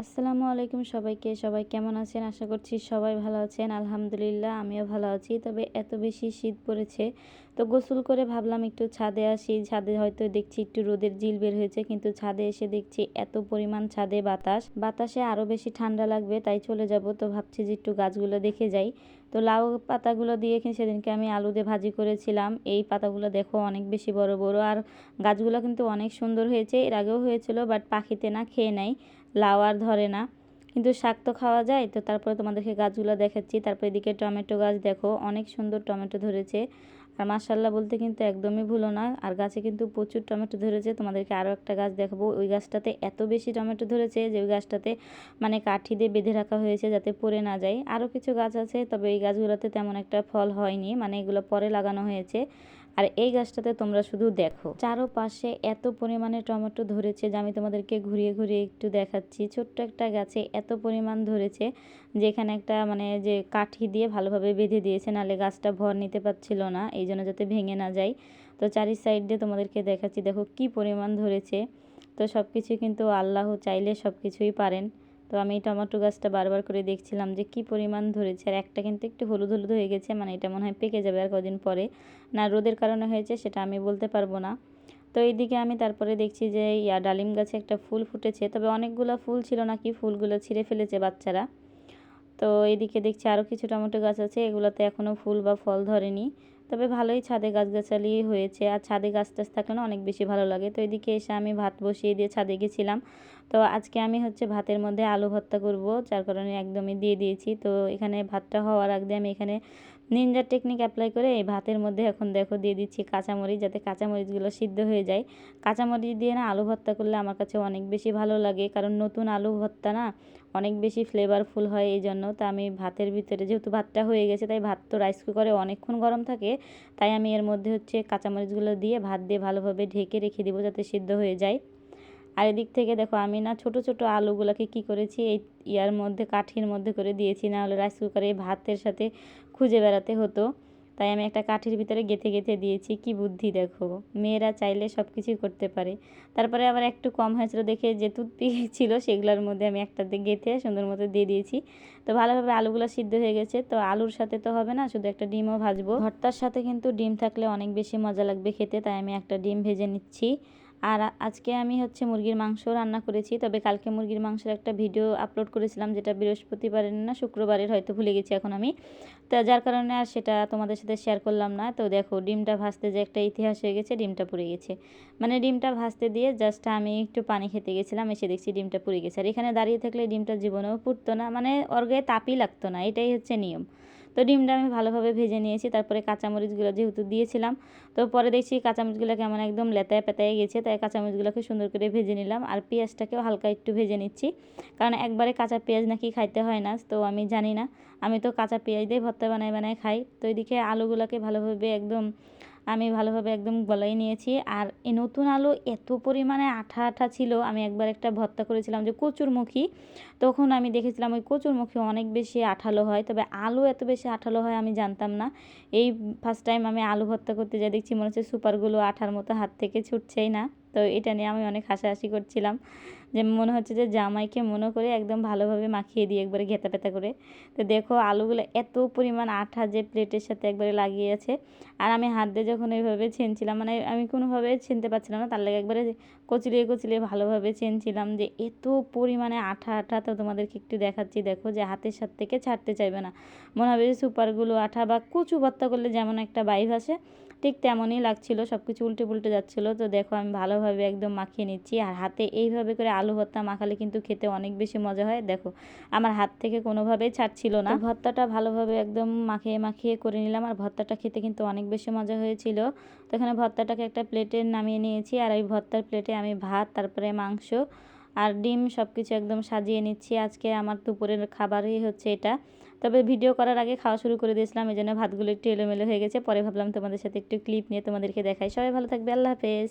আসসালামু আলাইকুম সবাইকে। সবাই কেমন আছেন? আশা করছি সবাই ভালো আছেন। আলহামদুলিল্লাহ আমিও ভালো আছি। তবে এত বেশি শীত পড়েছে, তো গোসল করে ভাবলাম একটু ছাদে আসি। ছাদে হয়তো দেখছি একটু রোদের জিল বের হয়েছে, কিন্তু ছাদে এসে দেখছি এত পরিমাণ ছাদে বাতাসে আরও বেশি ঠান্ডা লাগবে, তাই চলে যাব। তো ভাবছি যে একটু গাছগুলো দেখে যাই। তো লাউ পাতাগুলো দিয়ে সেদিনকে আমি আলু দিয়ে ভাজি করেছিলাম। এই পাতাগুলো দেখো অনেক বেশি বড় বড়, আর গাছগুলো কিন্তু অনেক সুন্দর হয়েছে। এর আগেও হয়েছিল, বাট পাখিতে না খেয়ে নেয়, লাউ আর ধরে না। কিন্তু শাক তো খাওয়া যায়। তো তারপরে তোমাদেরকে গাছগুলো দেখাচ্ছি। তারপর এদিকে টমেটো গাছ দেখো, অনেক সুন্দর টমেটো ধরেছে। আর মাশাল্লাহ বলতে কিন্তু একদমই ভুলো না, আর গাছে কিন্তু প্রচুর টমেটো ধরেছে। তোমাদেরকে আরও একটা গাছ দেখাবো। ওই গাছটাতে এত বেশি টমেটো ধরেছে যে ওই গাছটাতে মানে কাঠি দিয়ে বেঁধে রাখা হয়েছে যাতে পড়ে না যায়। আরও কিছু গাছ আছে, তবে এই গাছগুলোতে তেমন একটা ফল হয়নি, মানে এগুলো পরে লাগানো হয়েছে। আর এই গাছটাতে তোমরা শুধু দেখো চারোপাশে এত পরিমাণে টমেটো ধরেছে যে আমি তোমাদেরকে ঘুরিয়ে ঘুরিয়ে একটু দেখাচ্ছি। ছোট্ট একটা গাছে এত পরিমাণ ধরেছে যে এখানে একটা মানে যে কাঠি দিয়ে ভালোভাবে বেঁধে দিয়েছে, নাহলে গাছটা ভর নিতে পারছিল না, এই জন্য যাতে ভেঙে না যায়। তো চারি সাইড দিয়ে তোমাদেরকে দেখাচ্ছি, দেখো কি পরিমাণ ধরেছে। তো সব কিছু কিন্তু আল্লাহ চাইলে সব কিছুই পারেন। তো আমি এই টমেটো গাছটা বারবার করে দেখছিলাম যে কি পরিমাণ ধরেছে। আর একটা কিন্তু একটু হলুদ হলুদ হয়ে গেছে, মানে এটা মনে হয় পেকে যাবে আর কদিন পরে। না রোদের কারণে হয়েছে সেটা আমি বলতে পারবো না। তো এইদিকে আমি তারপরে দেখছি যে ডালিম গাছে একটা ফুল ফুটেছে, তবে অনেকগুলো ফুল ছিল নাকি, ফুলগুলো ছিঁড়ে ফেলেছে বাচ্চারা। তো এইদিকে দেখছি আরও কিছু টমেটো গাছ আছে, এগুলোতে এখনও ফুল বা ফল ধরেনি। তবে ভালোই ছাদে গাছগাছালি হয়েছে, আর ছাদে গাছ টাছ থাকলে না অনেক বেশি ভালো লাগে। তো এদিকে এসে আমি ভাত বসিয়ে দিয়ে ছাদে গেছিলাম। তো আজকে আমি ভাতের মধ্যে আলু ভর্তা করব, যার কারণে একদমই দিয়ে দিয়েছি। তো এখানে ভাতটা হওয়ার আগে আমি এখানে নিনজা টেকনিক অ্যাপ্লাই করে এই ভাতের মধ্যে এখন দেখো দিয়ে দিচ্ছি কাঁচামরিচ, যাতে কাঁচামরিচগুলো সিদ্ধ হয়ে যায়। কাঁচামরিচ দিয়ে না আলু ভর্তা করলে আমার কাছে অনেক বেশি ভালো লাগে, কারণ নতুন আলু ভর্তা না অনেক বেশি ফ্লেভারফুল হয়। এই জন্য তো আমি ভাতের ভিতরে, যেহেতু ভাতটা হয়ে গেছে, তাই ভাত তো রাইস কুকারে অনেকক্ষণ গরম থাকে, তাই আমি এর মধ্যে কাঁচামরিচগুলো দিয়ে ভাত দিয়ে ভালোভাবে ঢেকে রেখে দেবো যাতে সিদ্ধ হয়ে যায়। আর এদিক থেকে দেখো আমি না ছোট ছোট আলুগুলোকে কি করেছি, এই ইয়ার মধ্যে কাঠির মধ্যে করে দিয়েছি, না হলে রাইস কুকারে ভাতের সাথে খুঁজে বেড়াতে হতো। তাই আমি একটা কাঠির ভিতরে গেঁথে গেঁথে দিয়েছি। কি বুদ্ধি দেখো, মেয়েরা চাইলে সব কিছুই করতে পারে। তারপরে আবার একটু কম হয়েছিল দেখে যে টুথপিক ছিল সেগুলোর মধ্যে আমি একটাতে গেঁথে সুন্দর মতো দিয়ে দিয়েছি। তো ভালোভাবে আলুগুলো সিদ্ধ হয়ে গেছে। তো আলুর সাথে তো হবে না, শুধু একটা ডিমও ভাজবো। ভর্তার সাথে কিন্তু ডিম থাকলে অনেক বেশি মজা লাগবে খেতে, তাই আমি একটা ডিম ভেজে নিচ্ছি। আর আজকে আমি মুরগির মাংস রান্না করেছি। তবে কালকে মুরগির মাংসের একটা ভিডিও আপলোড করেছিলাম, যেটা বৃহস্পতিবারের না শুক্রবারের, হয়তো ভুলে গেছি এখন আমি। তো যার কারণে আর সেটা তোমাদের সাথে শেয়ার করলাম না। তো দেখো ডিমটা ভাজতে যে একটা ইতিহাস হয়ে গেছে, ডিমটা পুড়ে গেছে। মানে ডিমটা ভাজতে দিয়ে জাস্ট আমি একটু পানি খেতে গেছিলাম, এসে দেখছি ডিমটা পুড়ে গেছে। আর এখানে দাঁড়িয়ে থাকলে ডিমটা জীবনেও পুড়তো না, মানে ওর গায়ে তাপই লাগতো না, এটাই নিয়ম। তো ডিমটা আমি ভালোভাবে ভেজে নিয়েছি। তারপরে কাঁচামরিচগুলো যেহেতু দিয়েছিলাম, তো পরে দেখছি কাঁচামরিচগুলো কেমন একদম লেতায় পেতায় গেছে, তাই কাঁচামরিচগুলোকে সুন্দর করে ভেজে নিলাম। আর পেঁয়াজটাকেও হালকা একটু ভেজে নিচ্ছি, কারণ একবারে কাঁচা পেঁয়াজ নাকি খাইতে হয় না, তো আমি জানি না, আমি তো কাঁচা পেঁয়াজ দিয়ে ভর্তা বানায় বানায় খাই। তো এদিকে আলুগুলোকে ভালোভাবে একদম গলাই নিয়েছি। আর এই নতুন আলু এত পরিমাণে আঠা আঠা ছিল, আমি একবার একটা ভর্তা করেছিলাম যে কচুরমুখী, তখন আমি দেখেছিলাম ওই কচুরমুখী অনেক বেশি আঠালো হয়, তবে আলু এত বেশি আঠালো হয় আমি জানতাম না। এই ফার্স্ট টাইম আমি আলু ভর্তা করতে যাই, দেখছি মনে হচ্ছে সুপারগুলো আঠার মতো হাত থেকে ছুটছেই না। তো এটা নিয়ে আমি অনেক হাসাহাসি করছিলাম, যে মনে হচ্ছে যে জামাইকে মনে করে একদম ভালোভাবে মাখিয়ে দিই একবারে ঘেতা পেতা করে। তো দেখো আলুগুলো এত পরিমাণ আঠা যে প্লেটের সাথে একবারে লাগিয়ে আছে। আর আমি হাত দিয়ে যখন এইভাবে ছেনছিলাম, মানে আমি কোনোভাবে ছিনতে পারছিলাম না, তার লাগে একবারে কচলিয়ে কচলিয়ে ভালোভাবে ছেনছিলাম, যে এত পরিমাণে আঠা আঠা। তো তোমাদেরকে একটু দেখাচ্ছি, দেখো যে হাতের সাথে থেকে ছাড়তে চাইবে না, মনে হবে যে সুপারগুলো আঠা, বা কচু ভর্তা করলে যেমন একটা ভাইব আসে ঠিক তেমনই লাগছিল, সব কিছু উল্টে পুল্টে যাচ্ছিলো। তো দেখো আমি ভালোভাবে একদম মাখিয়ে নিচ্ছি। আর হাতে এইভাবে করে আলু ভর্তা মাখালে কিন্তু খেতে অনেক বেশি মজা হয়। দেখো আমার হাত থেকে কোনোভাবেই ছাড়ছিল না। ভর্তাটা ভালোভাবে একদম মাখিয়ে মাখিয়ে করে নিলাম, আর ভর্তাটা খেতে কিন্তু অনেক বেশি মজা হয়েছিল। তো এখানে ভর্তাটাকে একটা প্লেটে নামিয়ে নিয়েছি, আর এই ভর্তার প্লেটে আমি ভাত, তারপরে মাংস আর ডিম সব কিছু একদম সাজিয়ে নিচ্ছি। আজকে আমার দুপুরের খাবারই এটা। তবে ভিডিও করার আগে খাওয়া শুরু করে দিয়েছিলাম, এই জন্য ভাতগুলো একটু এলোমেলো হয়ে গেছে। পরে ভাবলাম তোমাদের সাথে একটু ক্লিপ নিয়ে তোমাদেরকে দেখাই। সবাই ভালো থাকবে, আল্লাহ হাফেজ।